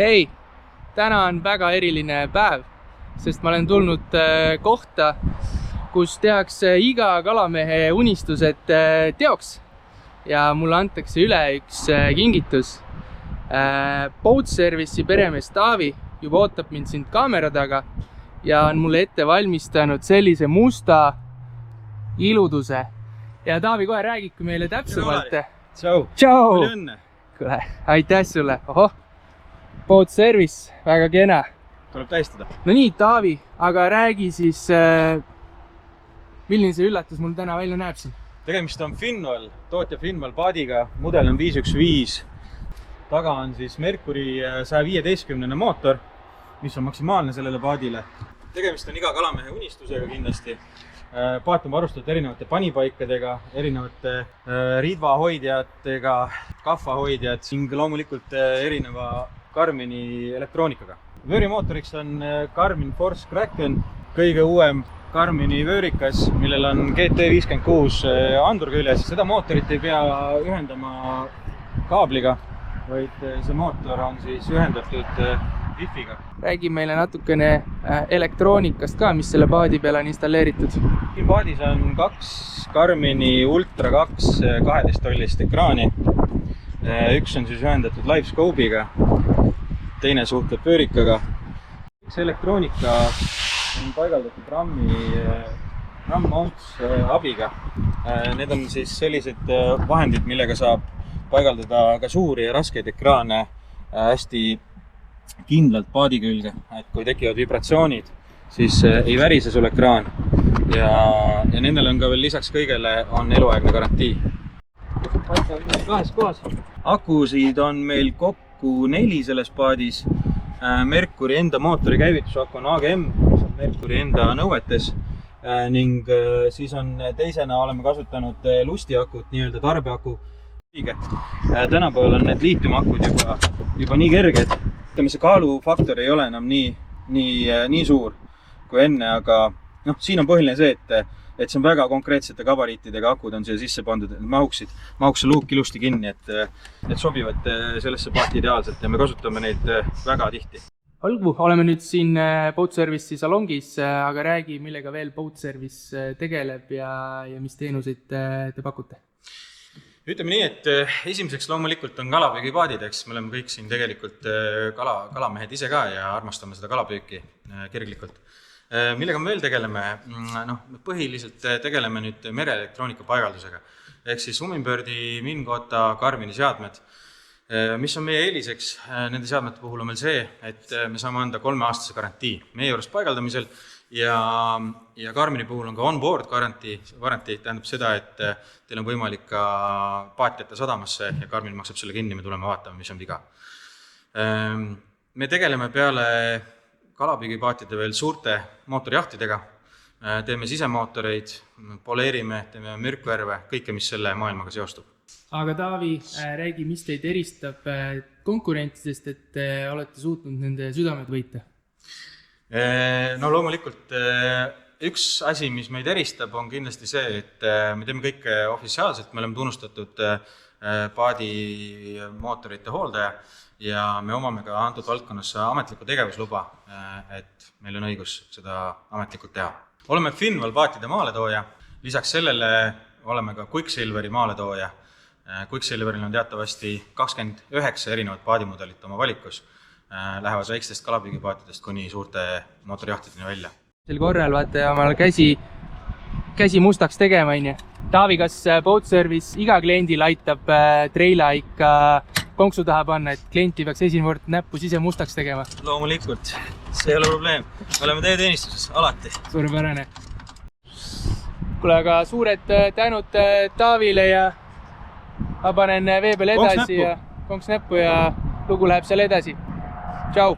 Hei, täna on väga eriline päev, sest ma olen tulnud kohta, kus tehakse iga kalamehe unistused teoks ja mulle antakse üle üks kingitus. Boat Service'i peremees Taavi juba ootab mind siin kaamera taga ja on mulle ette valmistanud sellise musta iluduse. Ja Taavi, kohe räägidki meile täpsemalt. Tšau! Tšau! Õnne! Kuule, aitäh sulle! Ohoh! Boat Service, väga kena. Tuleb tähistada. No nii, Taavi, aga räägi siis, milline see üllatus mul täna välja näeb siin? Tegemist on Finwell, tootja Finwell paadiga. Mudel on 515. Taga on siis Mercury 115 mootor, mis on maksimaalne sellele paadile. Tegemist on iga kalamehe unistusega kindlasti. Paat on varustatud erinevate panipaikadega, erinevate riidvahoidjatega, kahvahoidjad ning loomulikult erineva Garmini elektroonikaga. Vöörimootoriks on Garmin Force Kraken, kõige uuem Garmini vöörikas, millel on GT56 andur küljes. Seda mootorit ei pea ühendama kaabliga, vaid see mootor on siis ühendatud Wi-Figa. Räägi meile natukene elektroonikast ka, mis selle paadi peale on installeeritud. Paadis on 2 Garmini Ultra 2 12-tollist ekraani. Üks on siis ühendatud LiveScope'iga, teine suhtleb vöörikaga. Üks elektroonika on paigaldatud RAM mounts abiga. Need on siis sellised vahendid, millega saab paigaldada ka suuri ja raskeid ekraane hästi kindlalt paadi külge. Et kui tekivad vibratsioonid, siis ei värise sul ekraan ja nendel on ka veel lisaks kõigele on eluaegne garantii. Kahes kohas. Akusid on meil kokku 4 selles paadis. Mercury enda mootori käivitusaku on AGM, mis on Mercury enda nõuetes. Ning siis on teisena oleme kasutanud lustiakut, nii-öelda tarbeaku. Tänapäeval on need liitiumakud juba nii kerged. See kaalufaktor ei ole enam nii suur kui enne, aga siin on põhiline see, et see on väga konkreetsete gabariitidega akud on siia sisse pandud, et mahuks see luuk ilusti kinni, et sobivad sellesse paati ideaalselt ja me kasutame neid väga tihti. Olgu, oleme nüüd siin Boat Service'i salongis, aga räägi, millega veel Boat Service tegeleb ja mis teenuseid te pakute? Ütleme nii, et esimeseks loomulikult on kalapüügipaadid, eks me oleme kõik siin tegelikult kalamehed ise ka ja armastame seda kalapüüki kerglikult. Millega me veel tegeleme? Põhiliselt tegeleme nüüd mereelektroonika paigaldusega. Ehk siis Humminbirdi, Mingota, Garmini seadmed. Mis on meie eeliseks nende seadmete puhul on meil see, et me saame anda 3-aastase garantii meie juures paigaldamisel ja Garmini puhul on ka on-board garantii, tähendab seda, et teil on võimalik ka paat jätta sadamasse ja Garmin maksab selle kinni, me tuleme vaatama, mis on viga. Me tegeleme peale kalapüügipaatide veel suurte mootorijahtidega, teeme sisemootoreid, poleerime, teeme mürkvärve, kõike, mis selle maailmaga seostub. Aga Taavi, räägi, mis teid eristab konkurentidest, et olete suutnud nende südamed võita? No loomulikult üks asi, mis meid eristab, on kindlasti see, et me teeme kõike ofitsiaalselt, me oleme tunnustatud paadi mootorite hooldaja ja me omame ka antud valdkonnas ametlikku tegevusluba, et meil on õigus seda ametlikult teha. Oleme Finwell paatide maaletooja, lisaks sellele oleme ka Quicksilveri maaletooja. Quicksilveril on teatavasti 29 erinevat paadimudelit oma valikus. Lähevad väikestest kalapüügipaatidest kuni suurte mootorjahtideni välja. Sel korral vaata omal käsi mustaks tegema. Taavi, kas Boat Service iga kliendil aitab treila ikka konksu taha panna, et klienti peaks esimene kord näppu sise mustaks tegema? Loomulikult, see ei ole probleem. Me oleme teie teenistuses, alati. Suurepärane. Kuule, aga suured tänud Taavile ja ma panen vee peal edasi ja konks näppu ja lugu läheb seal edasi. Tšau!